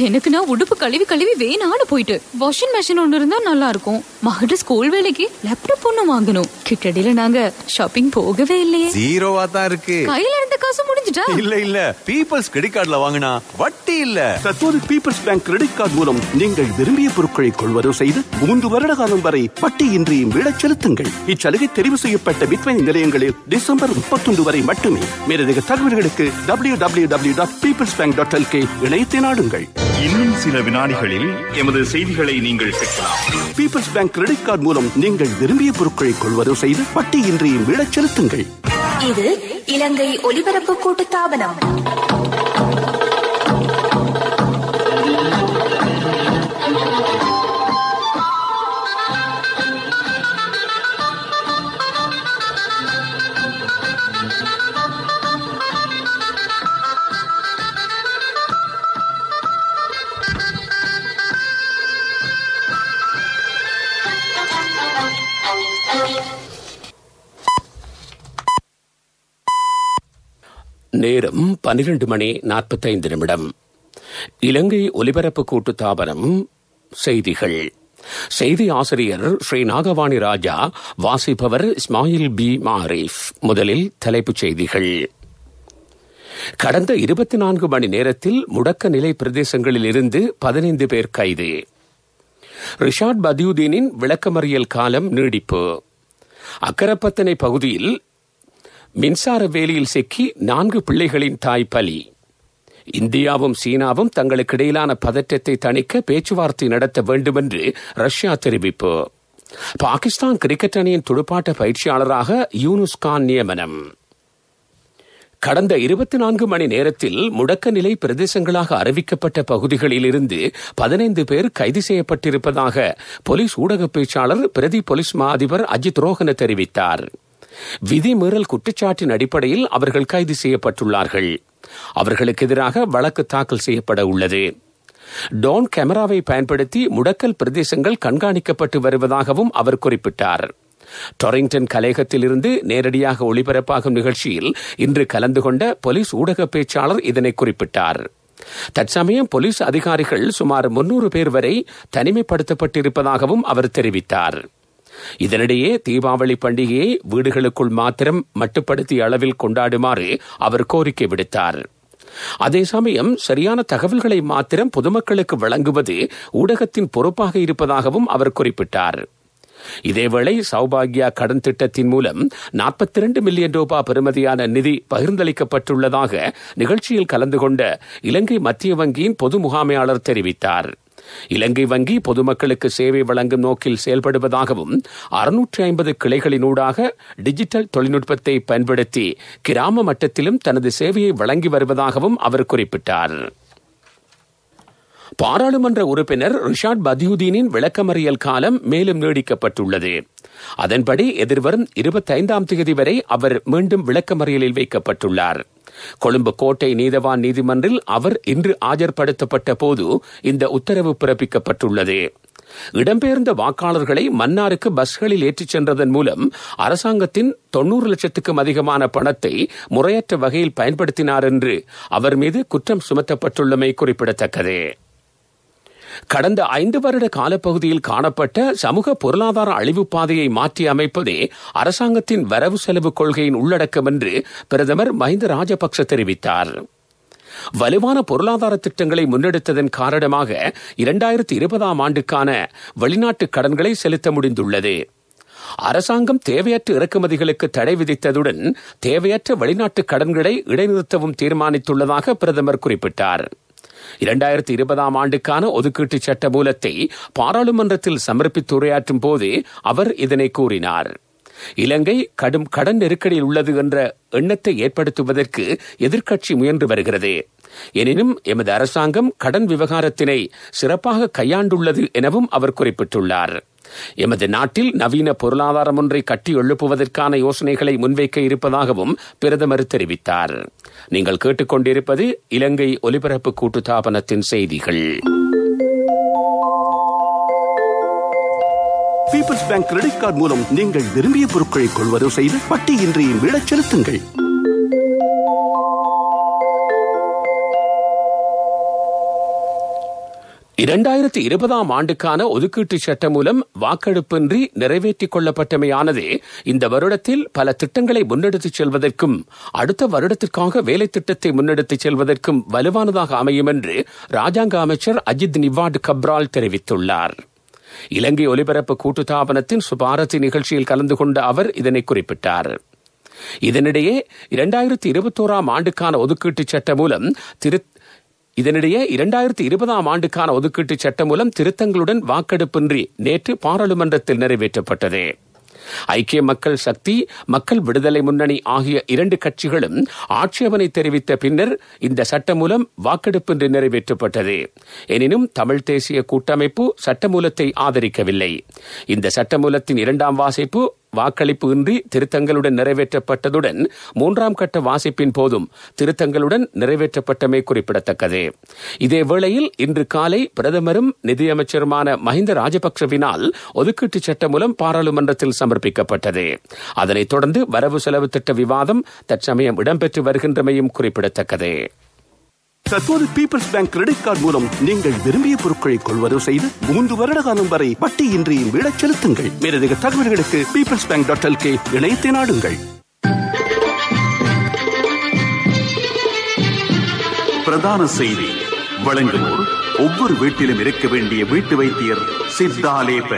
எனக்குன்னா உடுப்பு கழுவி வேணான்னு போயிட்டு வாஷிங் மெஷின் ஒண்ணு இருந்தா நல்லா இருக்கும். மகட ஸ்கூல் வேலைக்கு லேப்டாப் ஒண்ணு வாங்கணும். கிட்டடியில நாங்க ஷாப்பிங் போகவே இல்லையே. ஜீரோவா தான் இருக்கு. கையில இருந்த காசு முடிஞ்சிட்டா? இல்ல பீப்பிள்ஸ் கிரெடிட் கார்டுல வாங்கினா வட்டி இல்ல. தற்போது பீப்பிள்ஸ் பேங்க் கிரெடிட் கார்டு மூலம் நீங்கள் விரும்பிய பொருட்களை கொள்வதோ செய்து 3 வருட காலம் வரை வட்டியின்றி மீளச் செலுத்துங்கள். இச்சலுகை தெரிவு செய்யப்பட்ட விற்பனை நிலையங்களில் டிசம்பர் 31 வரை மட்டுமே. மேலதிக தகவல்களுக்கு www.peoplesbank.lk இணையத்தை நாடுங்கள். இன்னும் சில வினாடிகளில் எமது செய்திகளை நீங்கள் கேட்கலாம். பீப்பிள்ஸ் பேங்க் கிரெடிட் கார்டு மூலம் நீங்கள் விரும்பிய பொருட்களை கொள்வதோ செய்து வட்டியின்றி மீளச் செலுத்துங்கள். இது இலங்கை ஒலிபரப்பு கூட்டுத்தாபனம். நேரம் 12:45. இலங்கை ஒலிபரப்பு கூட்டுத்தாபனம் செய்திகள். செய்தி ஆசிரியர் ஸ்ரீ நாகவாணி ராஜா, வாசிப்பவர் இஸ்மாயில் பி மாரிஃப். முதலில் தலைப்புச் செய்திகள். கடந்த 24 மணி நேரத்தில் முடக்க நிலை பிரதேசங்களில் இருந்து 15 பேர் கைது. ரிஷாட் பதியுதீனின் விளக்கமறியல் காலம் நீடிப்பு. அக்கரப்பத்தனை பகுதியில் மின்சார வேலியில் சிக்கி 4 பிள்ளைகளின் தாய் பலி. இந்தியாவும் சீனாவும் தங்களுக்கிடையிலான பதற்றத்தை தணிக்க பேச்சுவார்த்தை நடத்த வேண்டும் என்று ரஷ்யா தெரிவிப்பு. பாகிஸ்தான் கிரிக்கெட் அணியின் துடுப்பாட்ட பயிற்சியாளராக யூனுஸ் கான் நியமனம். கடந்த 24 மணி நேரத்தில் முடக்க நிலை பிரதேசங்களாக அறிவிக்கப்பட்ட பகுதிகளில் இருந்து 15 பேர் கைது செய்யப்பட்டிருப்பதாக போலீஸ் ஊடக பேச்சாளர் பிரதி போலீஸ் மா அதிபர் அஜித் ரோஹன தெரிவித்தார். விதிமீறல் குற்றச்சாட்டின் அடிப்படையில் அவர்கள் கைது செய்யப்பட்டுள்ளார்கள். அவர்களுக்கு எதிராக வழக்கு தாக்கல் செய்யப்பட உள்ளது. டோன் கேமராவை பயன்படுத்தி முடக்கல் பிரதேசங்கள் கண்காணிக்கப்பட்டு வருவதாகவும் அவர் குறிப்பிட்டார். டொரிங்டன் கலையகத்தில் இருந்து நேரடியாக ஒளிபரப்பாகும் நிகழ்ச்சியில் இன்று கலந்து கொண்ட போலீஸ் ஊடக பேச்சாளர் இதனை குறிப்பிட்டார். தற்சமயம் போலீஸ் அதிகாரிகள் சுமார் 300 பேர் வரை தனிமைப்படுத்தப்பட்டிருப்பதாகவும் அவர் தெரிவித்தார். இதனிடையே தீபாவளி பண்டிகையை வீடுகளுக்குள் மாத்திரம் மட்டுப்படுத்திய அளவில் கொண்டாடுமாறு அவர் கோரிக்கை விடுத்தார். அதே சமயம் சரியான தகவல்களை மாத்திரம் பொதுமக்களுக்கு வழங்குவது ஊடகத்தின் பொறுப்பாக இருப்பதாகவும் அவர் குறிப்பிட்டார். இதேவேளை சௌபாகியா கடன் திட்டத்தின் மூலம் 42 மில்லியன் ரூபாய் பெறுமதியான நிதி பகிர்ந்தளிக்கப்பட்டுள்ளதாக நிகழ்ச்சியில் கலந்து கொண்ட இலங்கை மத்திய வங்கியின் பொது முகாமையாளர் தெரிவித்தார். இலங்கை வங்கி பொதுமக்களுக்கு சேவை வழங்கும் நோக்கில் செயல்படுவதாகவும் 650 கிளைகளினூடாக டிஜிட்டல் தொழில்நுட்பத்தை பயன்படுத்தி கிராம மட்டத்திலும் தனது சேவையை வழங்கி வருவதாகவும் அவர் குறிப்பிட்டார். பாராளுமன்ற உறுப்பினர் ரிஷாட் பதியுதீனின் விளக்கமறியல் காலம் மேலும் நீடிக்கப்பட்டுள்ளது. அதன்படி எதிர்வரும் 25ஆம் தேதி வரை அவர் மீண்டும் விளக்கமறியலில் வைக்கப்பட்டுள்ளார். கொழும்பு கோட்டை நீதவான் நீதிமன்றில் அவர் இன்று ஆஜர்படுத்தப்பட்ட போது இந்த உத்தரவு பிறப்பிக்கப்பட்டுள்ளது. இடம்பெயர்ந்த வாக்காளர்களை மன்னாருக்கு பஸ்களில் ஏற்றிச் சென்றதன் மூலம் அரசாங்கத்தின் 90 லட்சத்துக்கும் அதிகமான பணத்தை முறையற்ற வகையில் பயன்படுத்தினார் என்று அவர் மீது குற்றம் சுமத்தப்பட்டுள்ளமை குறிப்பிடத்தக்கது. கடந்த 5 வருட காலப்பகுதியில் காணப்பட்ட சமூக பொருளாதார அழிவு பாதையை மாற்றி அமைப்பதே அரசாங்கத்தின் வரவு செலவு கொள்கையின் உள்ளடக்கம் என்று பிரதமர் மஹிந்த ராஜபக்ச தெரிவித்தார். வலுவான பொருளாதார திட்டங்களை முன்னெடுத்ததன் காரணமாக 2020ஆம் ஆண்டுக்கான வெளிநாட்டு கடன்களை செலுத்த முடிந்துள்ளது. அரசாங்கம் தேவையற்ற இறக்குமதிகளுக்கு தடை விதித்ததுடன் தேவையற்ற வெளிநாட்டு கடன்களை இடைநிறுத்தவும் தீர்மானித்துள்ளதாக பிரதமர் குறிப்பிட்டார். 2020ஆம் ஆண்டுக்கான ஒதுக்கீட்டு சட்ட மூலத்தை பாராளுமன்றத்தில் சமர்ப்பித்து உரையாற்றும் போது அவர் இதனை கூறினார். இலங்கை கடும் கடன் நெருக்கடியில் உள்ளது என்ற எண்ணத்தை ஏற்படுத்துவதற்கு எதிர்க்கட்சி முயன்று வருகிறது. எனினும் எமது அரசாங்கம் கடன் விவகாரத்தினை சிறப்பாக கையாண்டுள்ளது எனவும் அவர் குறிப்பிட்டுள்ளார். எமது நாட்டில் நவீன பொருளாதாரம் ஒன்றை கட்டி எழுப்புவதற்கான யோசனைகளை முன்வைக்க இருப்பதாகவும் பிரதமர் தெரிவித்தார். நீங்கள் கேட்டுக்கொண்டிருப்பது இலங்கை ஒலிபரப்பு கூட்டுத்தாபனத்தின் செய்திகள். பீப்பிள்ஸ் பேங்க் கிரெடிட் கார்டு மூலம் நீங்கள் விரும்பிய பொருட்களை கொள்வதோ செய்து வட்டியின்றி மீளச் செலுத்துங்கள். 2020 ஆண்டுக்கான ஒதுக்கீட்டு சட்டம் மூலம் வாக்கெடுப்பின்றி நிறைவேற்றிக் கொள்ளப்பட்டமையானது இந்த வருடத்தில் பல திட்டங்களை முன்னெடுத்துச் செல்வதற்கும் அடுத்த வருடத்திற்காக வேலை திட்டத்தை முன்னெடுத்துச் செல்வதற்கும் வலுவானதாக அமையும் என்று ராஜாங்க அமைச்சர் அஜித் நிவாட் கப்ரால் தெரிவித்துள்ளார். இலங்கை ஒலிபரப்பு கூட்டுத்தாபனத்தின் சுபாரதி நிகழ்ச்சியில் கலந்து கொண்ட அவர் இதனை குறிப்பிட்டார். இதனிடையே 2021 ஆண்டுக்கான ஒதுக்கீட்டு சட்டம் மூலம் இதனிடையே 2020 ஆண்டுக்கான ஒதுக்கீட்டு சட்டம் மூலம் திருத்தங்களுடன் வாக்கெடுப்பின்றி நேற்று பாராளுமன்றத்தில் நிறைவேற்றப்பட்டது. ஐக்கிய மக்கள் சக்தி, மக்கள் விடுதலை முன்னணி ஆகிய 2 கட்சிகளும் ஆட்சேபனை தெரிவித்த பின்னர் இந்த சட்டம் மூலம் வாக்கெடுப்பின்றி நிறைவேற்றப்பட்டது. எனினும் தமிழ் தேசிய கூட்டமைப்பு சட்டமூலத்தை ஆதரிக்கவில்லை. இந்த சட்டமூலத்தின் 2ஆம் வாசிப்பு வாக்களிப்பு இன்றி திருத்தங்களுடன் நிறைவேற்றப்பட்டதுடன் 3ஆம் கட்ட வாசிப்பின் போதும் திருத்தங்களுடன் நிறைவேற்றப்பட்டமை குறிப்பிடத்தக்கது. இதேவேளையில் இன்று காலை பிரதமரும் நிதியமைச்சருமான மஹிந்த ராஜபக்சவினால் ஒதுக்கீட்டு சட்டம் மூலம் பாராளுமன்றத்தில் சமர்ப்பிக்கப்பட்டது. அதனைத் தொடர்ந்து வரவு செலவு திட்ட விவாதம் தற்சமயம் இடம்பெற்று வருகின்றமையும் குறிப்பிடத்தக்கது. தற்போது பீப்பிள்ஸ் பேங்க் கிரெடிட் கார்டு மூலம் நீங்கள் விரும்பிய பொருட்களை கொள்வதவு செய்து 3 வருட காலம் வரை வட்டியின்றி மீளச் செலுத்துங்கள். மேலதிக தகவல்களுக்கு peoplesbank.lk இணையத்தை நாடுங்கள். பிரதான செய்தி வழங்குவோர் ஒவ்வொரு வீட்டிலும் இருக்க வேண்டிய வீட்டு வைத்தியர் சித்தாலேப.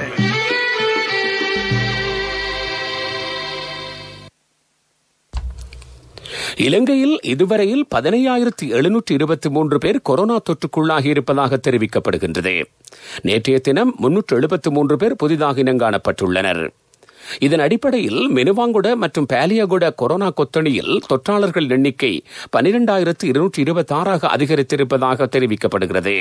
இலங்கையில் இதுவரையில் 15,723 பேர் கொரோனா தொற்றுக்குள்ளாகி இருப்பதாக தெரிவிக்கப்படுகின்றது. நேற்றைய தினம் 373 பேர் புதிதாக இனங்காணப்பட்டுள்ளனர். இதன் அடிப்படையில் மெனுவாங்குட மற்றும் பாலியகுட கொரோனா கொத்தணியில் தொற்றாளர்கள் எண்ணிக்கை 12,226 அதிகரித்திருப்பதாக தெரிவிக்கப்படுகிறது.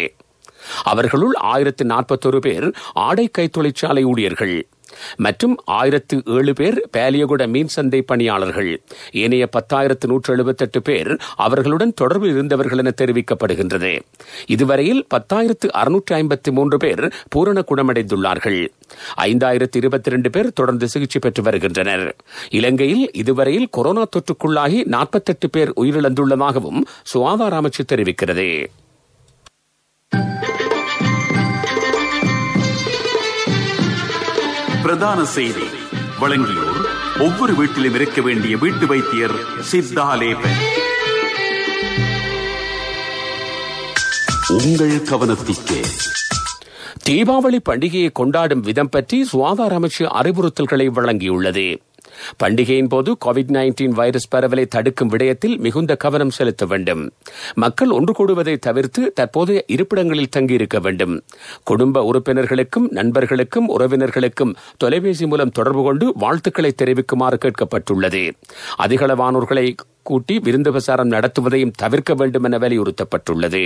அவர்களுள் 1041 பேர் ஆடை கைத்தொழிற்சாலை ஊழியர்கள் மற்றும் 1007 பேர் பாலியகுட மீன் சந்தை பணியாளர்கள். ஏனைய 10,178 பேர் அவர்களுடன் தொடர்பு இருந்தவர்கள் என தெரிவிக்கப்படுகின்றது. இதுவரையில் 10,653 பேர் பூரண குணமடைந்துள்ளார்கள். 5,022 பேர் தொடர்ந்து சிகிச்சை பெற்று வருகின்றனர். இலங்கையில் இதுவரையில் கொரோனா தொற்றுக்குள்ளாகி 48 பேர் உயிரிழந்துள்ளதாகவும் சுகாதார அமைச்சு தெரிவிக்கிறது. பிரதான செய்தி வழங்கியோர் ஒவ்வொரு வீட்டிலும் இருக்க வேண்டிய வீட்டு வைத்தியர் சித்தாலேப. உங்கள் கவனத்திற்கு தீபாவளி பண்டிகையை கொண்டாடும் விதம் பற்றி சுகாதார அமைச்சு அறிவுறுத்தல்களை வழங்கியுள்ளது. பண்டிகையின் போது COVID-19 வைரஸ் பரவலை தடுக்கும் விடயத்தில் மிகுந்த கவனம் செலுத்த வேண்டும். மக்கள் ஒன்று கூடுவதை தவிர்த்து தற்போதைய இருப்பிடங்களில் தங்கியிருக்க வேண்டும். குடும்ப உறுப்பினர்களுக்கும் நண்பர்களுக்கும் உறவினர்களுக்கும் தொலைபேசி மூலம் தொடர்பு கொண்டு வாழ்த்துக்களை தெரிவிக்குமாறு கேட்கப்பட்டுள்ளது. அதிகளவானோர்களை கூட்டி விருந்து பிரசாரம் நடத்துவதையும் தவிர்க்க வேண்டும் என வலியுறுத்தப்பட்டுள்ளது.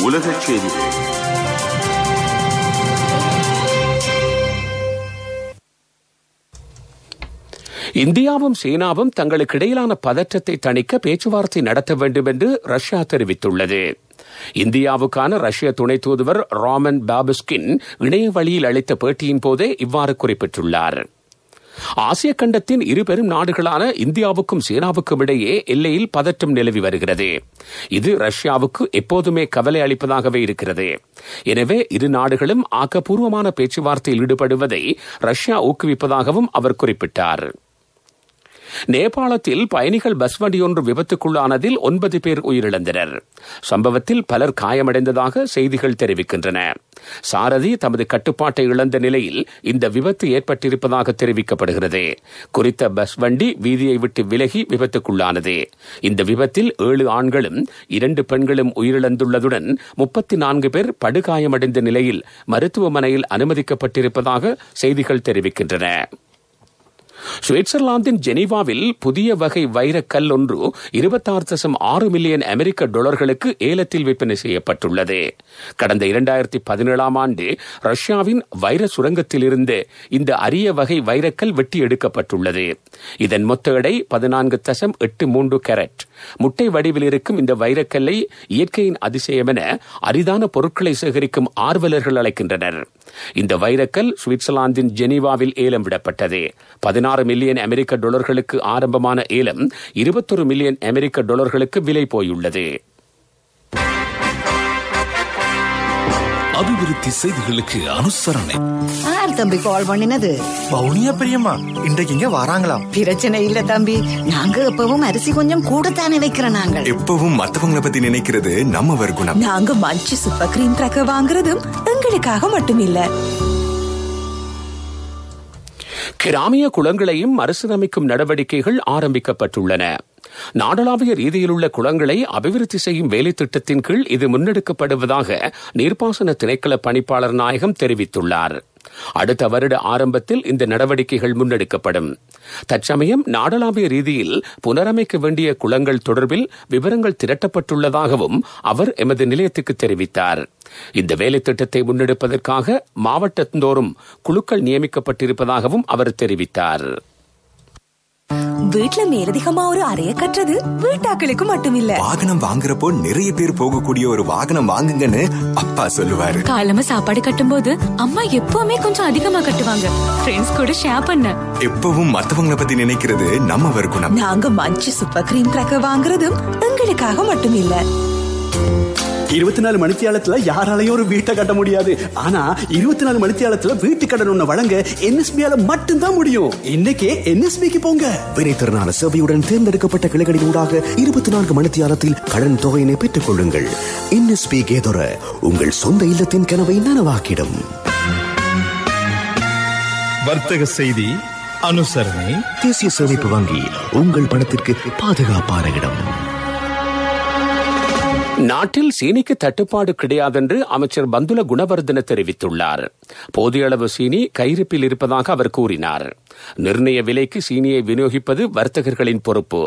உலகச் செய்திகள். இந்தியாவும் சீனாவும் தங்களுக்கு இடையிலான பதற்றத்தை தணிக்க பேச்சுவார்த்தை நடத்த வேண்டும் என்று ரஷ்யா தெரிவித்துள்ளது. இந்தியாவுக்கான ரஷ்ய துணை தூதுவர் ராமன் பாபுஸ்கின் இணைய வழியில் அளித்த பேட்டியின் போதே இவ்வாறு குறிப்பிட்டுள்ளார். ஆசிய கண்டத்தின் இரு பெரும் நாடுகளான இந்தியாவுக்கும் சீனாவுக்கும் இடையே எல்லையில் பதற்றம் நிலவி வருகிறது. இது ரஷ்யாவுக்கு எப்போதுமே கவலை அளிப்பதாகவே இருக்கிறது. எனவே இரு நாடுகளும் ஆக்கப்பூர்வமான பேச்சுவார்த்தையில் ஈடுபடுவதை ரஷ்யா ஊக்குவிப்பதாகவும் அவர் குறிப்பிட்டார். நேபாளத்தில் பயணிகள் பஸ் வண்டியொன்று விபத்துக்குள்ளானதில் 9 பேர் உயிரிழந்தனர். சம்பவத்தில் பலர் காயமடைந்ததாக செய்திகள் தெரிவிக்கின்றன. சாரதி தமது கட்டுப்பாட்டை இழந்த நிலையில் இந்த விபத்து ஏற்பட்டிருப்பதாக தெரிவிக்கப்படுகிறது. குறித்த பஸ் வண்டி வீதியை விட்டு விலகி விபத்துக்குள்ளானது. இந்த விபத்தில் 7 ஆண்களும் 2 பெண்களும் உயிரிழந்துள்ளதுடன் 34 பேர் படுகாயமடைந்த நிலையில் மருத்துவமனையில் அனுமதிக்கப்பட்டிருப்பதாக செய்திகள் தெரிவிக்கின்றன. சுவிட்சர்லாந்தின் ஜெனீவாவில் புதிய வகை வைரக்கல் ஒன்று 26.6 மில்லியன் அமெரிக்க டாலர்களுக்கு ஏலத்தில் விற்பனை செய்யப்பட்டுள்ளது. கடந்த 2017 ஆண்டு ரஷ்யாவின் வைர சுரங்கத்தில் இருந்து இந்த அரிய வகை வைரக்கல் வெட்டி எடுக்கப்பட்டுள்ளது. இதன் மொத்த எடை 14.83 கேரட். முட்டை வடிவில் இருக்கும் இந்த வைரக்கல்லை இயற்கையின் அதிசயம் என அரிதான பொருட்களை சேகரிக்கும் ஆர்வலர்கள் அழைக்கின்றனர். இந்த வைரக்கல் சுவிட்சர்லாந்தின் ஜெனீவாவில் ஏலம் விடப்பட்டது. 16 16 மில்லியன் அமெரிக்க டாலர்களுக்கு ஆரம்பமான ஏலம் 21 மில்லியன் அமெரிக்க டாலர்களுக்கு விலை போயுள்ளது. அபிவிருத்தி செய்திகளுக்கு அனுசரணை. யார் தம்பி கால் பண்ணினது? பவுனியா பெரியம்மா இன்றைக்கு இங்க வராங்களாம். பிரச்சனை இல்ல தம்பி, நாங்க எப்பவும் அரிசி கொஞ்சம் கூடத்தானே வைக்கிறோம். நாங்கள் எப்பவும் மத்தவங்கள பத்தி நினைக்கிறது நம்ம வர்க்குணம். நாங்க மஞ்சி சூப்பர் கிரீம் ட்ரக்க வாங்குறதும் எங்களுக்காக மட்டுமில்ல. கிராமிய குளங்களையும் மறுசீரமைக்கும் நடவடிக்கைகள் ஆரம்பிக்கப்பட்டுள்ளன. நாடளாவிய ரீதியிலுள்ள குளங்களை அபிவிருத்தி செய்யும் வேலை திட்டத்தின் கீழ் இது முன்னெடுக்கப்படுவதாக நீர்ப்பாசன திணைக்கள பணிப்பாளர் நாயகம் தெரிவித்துள்ளார். அடுத்த வருட ஆரம்பத்தில் இந்த நடவடிக்கைகள் முன்னெடுக்கப்படும். தற்சமயம் நாடளாவிய ரீதியில் புனரமைக்க வேண்டிய குளங்கள் தொடர்பில் விவரங்கள் திரட்டப்பட்டுள்ளதாகவும் அவர் எமது நிலையத்துக்கு தெரிவித்தார். இந்த வேலை திட்டத்தை முன்னெடுப்பதற்காக மாவட்டந்தோறும் குழுக்கள் நியமிக்கப்பட்டிருப்பதாகவும் அவர் தெரிவித்தார். வீட்டுல மேலதிகமா ஒரு அறைய கட்டுறது வீட்டாக்களுக்கு மட்டுமில்ல, வாகனம் வாங்குறப்போ நிறைய பேர் போகக்கூடிய ஒரு வாகனம் வாங்குங்கன்னு அப்பா சொல்லுவாரு. காலமா சாப்பாடு கட்டும் போது அம்மா எப்பவுமே கொஞ்சம் அதிகமா கட்டுவாங்க. ஃப்ரெண்ட்ஸ் கூட ஷேர் பண்ண. எப்பவும் மத்தவங்கள பத்தி நினைக்கிறது நம்ம வர்க்குணம். நாங்க மஞ்சி சூப்பர் கிரீம் ட்ரக்க வாங்குறதும் எங்களுக்காக மட்டுமில்ல. 24 மணித்தியாலத்துல யாராலையும் ஒரு வீட்டை கட்ட முடியாது. ஆனா 24 மணித்தியாலத்துல வீட்டு கடன் ஒண்ணு வழங்க NSBயால மட்டும்தான் முடியும். இன்னைக்கே NSBக்கு போங்க. வினைத்திறனான சேவையுடன் தேர்ந்தெடுக்கப்பட்ட கிளைகளின் ஊடாக 24 மணித்தியாலத்தில் கடன் தொகையினை பெற்றுக் கொள்ளுங்கள். NSB கேதொர உங்கள் சொந்த இல்லத்தின் கனவை நனவாக்கிடும். வர்த்தக செய்தி அனுசரணை. தேசிய சேமிப்பு வங்கி உங்கள் பணத்திற்கு பாதுகாப்பான இடம். நாட்டில் சீனிக்கு தட்டுப்பாடு கிடையாதென்று அமைச்சர் பந்துல குணவர்தன தெரிவித்துள்ளார். போதிய அளவு சீனி கையிருப்பில் இருப்பதாக அவர் கூறினார். நிர்ணய விலைக்கு சீனியை விநியோகிப்பது வர்த்தகர்களின் பொறுப்பு.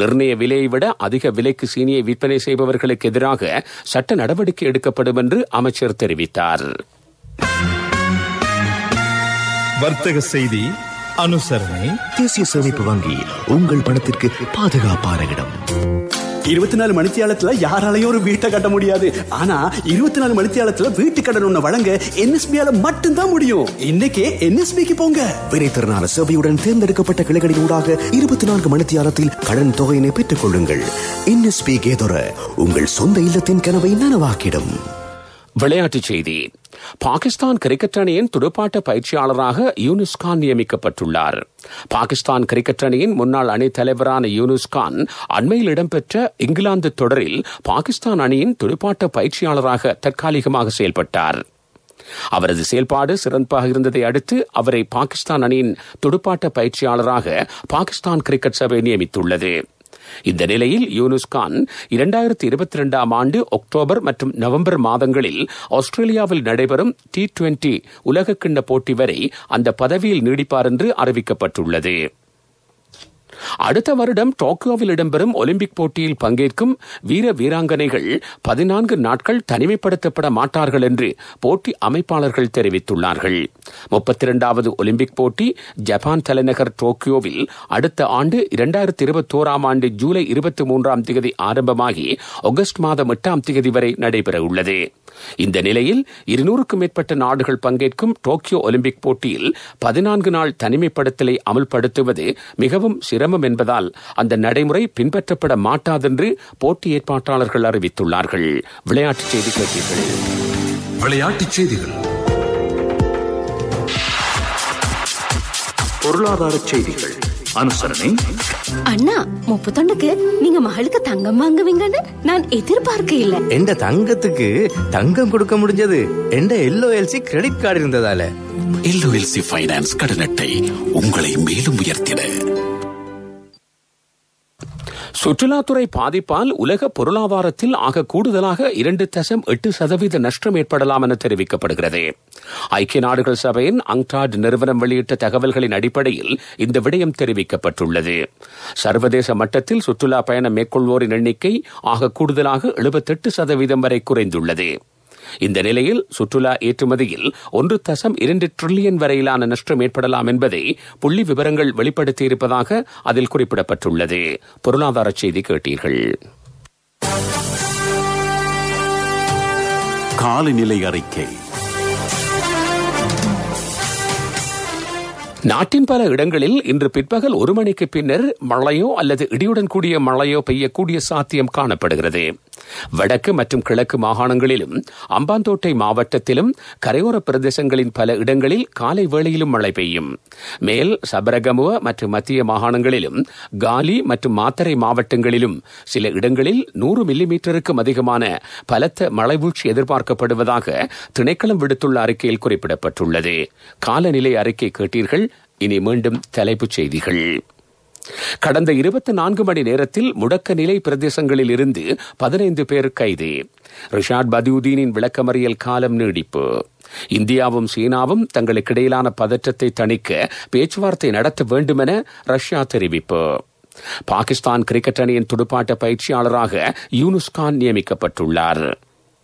நிர்ணய விலையை விட அதிக விலைக்கு சீனியை விற்பனை செய்பவர்களுக்கு எதிராக சட்ட நடவடிக்கை எடுக்கப்படும் என்று அமைச்சர் தெரிவித்தார். வர்த்தக செய்தி அனுசரணை. தேசிய சேமிப்பு வங்கி உங்கள் பணத்திற்கு பாதுகாப்பான இடம். 24 மணித்தியாலத்துல யாராலையும் ஒரு வீட்டை கட்ட முடியாது. ஆனா 24 மணித்தியாலத்துல வீட்டு கடன் ஒண்ணு வழங்க NSBயால மட்டும்தான் முடியும். இன்னைக்கே NSBக்கு போங்க. வினைத்திறனான சேவையுடன் தேர்ந்தெடுக்கப்பட்ட கிளைகளின் ஊடாக 24 மணித்தியாலத்தில் கடன் தொகையினை பெற்றுக் கொள்ளுங்கள். NSB கேதொர உங்கள் சொந்த இல்லத்தின் கனவை நனவாக்கிடும். விளையாட்டுச் செய்தி. பாகிஸ்தான் கிரிக்கெட் அணியின் துடுப்பாட்ட பயிற்சியாளராக யூனுஸ் கான் நியமிக்கப்பட்டுள்ளார். பாகிஸ்தான் கிரிக்கெட் அணியின் முன்னாள் அணித் தலைவரான யூனுஸ் கான் அண்மையில் இடம்பெற்ற இங்கிலாந்து தொடரில் பாகிஸ்தான் அணியின் துடுப்பாட்ட பயிற்சியாளராக தற்காலிகமாக செயல்பட்டார். அவரது செயல்பாடு சிறப்பாக இருந்ததை அடுத்து அவரை பாகிஸ்தான் அணியின் துடுப்பாட்ட பயிற்சியாளராக பாகிஸ்தான் கிரிக்கெட் சபை நியமித்துள்ளது. இந்த நிலையில் யூனுஸ் கான் 2022ஆம் ஆண்டு அக்டோபர் மற்றும் நவம்பர் மாதங்களில் ஆஸ்திரேலியாவில் நடைபெறும் T20 உலகக்கிண்ண போட்டி வரை அந்த பதவியில் நீடிப்பார் என்று அறிவிக்கப்பட்டுள்ளது. அடுத்த வருடம் டோக்கியோவில் இடம்பெறும் ஒலிம்பிக் போட்டியில் பங்கேற்கும் வீர வீராங்கனைகள் 14 நாட்கள் தனிமைப்படுத்தப்பட மாட்டார்கள் என்று போட்டி அமைப்பாளர்கள் தெரிவித்துள்ளார்கள். 32வது ஒலிம்பிக் போட்டி ஜப்பான் தலைநகர் டோக்கியோவில் அடுத்த ஆண்டு 2021ஆம் ஆண்டு ஜூலை 23ஆம் தேதி ஆரம்பமாகி ஆகஸ்ட் மாதம் 8ஆம் தேதி வரை நடைபெற உள்ளது. இந்த நிலையில் 200க்கும் மேற்பட்ட நாடுகள் பங்கேற்கும் டோக்கியோ ஒலிம்பிக் போட்டியில் 14 நாள் தனிமைப்படுத்தலை அமல்படுத்துவது மிகவும் சிரமம் என்பதால் அந்த நடைமுறை பின்பற்றப்பட மாட்டாதென்று போட்டி ஏற்பாட்டாளர்கள் அறிவித்துள்ளார்கள். விளையாட்டுச் செய்தி கேட்டீர்கள். விளையாட்டுச் செய்திகள். பொருளாதார செய்திகள் அனுசரணை. அண்ணா 32க்கு நீங்க மகளுக்கு தங்கம் வாங்குவீங்கன்னு நான் எதிர்பார்க்க இல்ல. எந்த தங்கத்துக்கு தங்கம் கொடுக்க முடிஞ்சது எந்த LOLC கிரெடிட் கார்டு இருந்ததால. LOLC ஃபைனான்ஸ் கடன் அட்டை உங்களை மேலும் உயர்த்திட. சுற்றுலாத்துறை பாதிப்பால் உலக பொருளாதாரத்தில் ஆக கூடுதலாக 2.8% நஷ்டம் ஏற்படலாம் என தெரிவிக்கப்படுகிறது. ஐக்கிய நாடுகள் சபையின் அங்டாட் நிறுவனம் வெளியிட்ட தகவல்களின் அடிப்படையில் இந்த விடயம் தெரிவிக்கப்பட்டுள்ளது. சர்வதேச மட்டத்தில் சுற்றுலா பயணம் மேற்கொள்வோரின் எண்ணிக்கை ஆக கூடுதலாக 78% வரை குறைந்துள்ளது. இந்த நிலையில் சுற்றுலா ஏற்றுமதியில் 1.2 டிரில்லியன் வரையிலான நஷ்டம் ஏற்படலாம் என்பதை புள்ளி விவரங்கள் வெளிப்படுத்தியிருப்பதாக அதில் குறிப்பிடப்பட்டுள்ளது. பொருளாதார செய்தி கேட்டீர்கள். காலநிலை அறிக்கை. நாட்டின் பல இடங்களில் இன்று பிற்பகல் 1 மணிக்கு பின்னர் மழையோ அல்லது இடியுடன் கூடிய மழையோ பெய்யக்கூடிய சாத்தியம் காணப்படுகிறது. வடக்கு மற்றும் கிழக்கு மாகாணங்களிலும் அம்பாந்தோட்டை மாவட்டத்திலும் கரையோர பிரதேசங்களின் பல இடங்களில் காலை வேளையிலும் மழை பெய்யும். மேல் சபரகமுவ மற்றும் மத்திய மாகாணங்களிலும் காலி மற்றும் மாத்தறை மாவட்டங்களிலும் சில இடங்களில் 100 மில்லிமீட்டருக்கும் அதிகமான பலத்த மழை வீழ்ச்சி எதிர்பார்க்கப்படுவதாக திணைக்களம் விடுத்துள்ள அறிக்கையில் குறிப்பிடப்பட்டுள்ளது. காலநிலை அறிக்கை கேட்டீர்கள். இனி மீண்டும் தலைப்புச் செய்திகள். கடந்த 24 மணி நேரத்தில் முடக்க நிலை பிரதேசங்களில் இருந்து 15 பேர் கைது. ரிஷாட் பதியுதீனின் விளக்கமறியல் காலம் நீடிப்பு. இந்தியாவும் சீனாவும் தங்களுக்கிடையிலான பதற்றத்தை தணிக்க பேச்சுவார்த்தை நடத்த வேண்டுமென ரஷ்யா தெரிவிப்பு. பாகிஸ்தான் கிரிக்கெட் அணியின் துடுப்பாட்ட பயிற்சியாளராக யூனுஸ் கான் நியமிக்கப்பட்டுள்ளார்.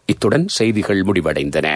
இத்துடன் செய்திகள் முடிவடைந்தன.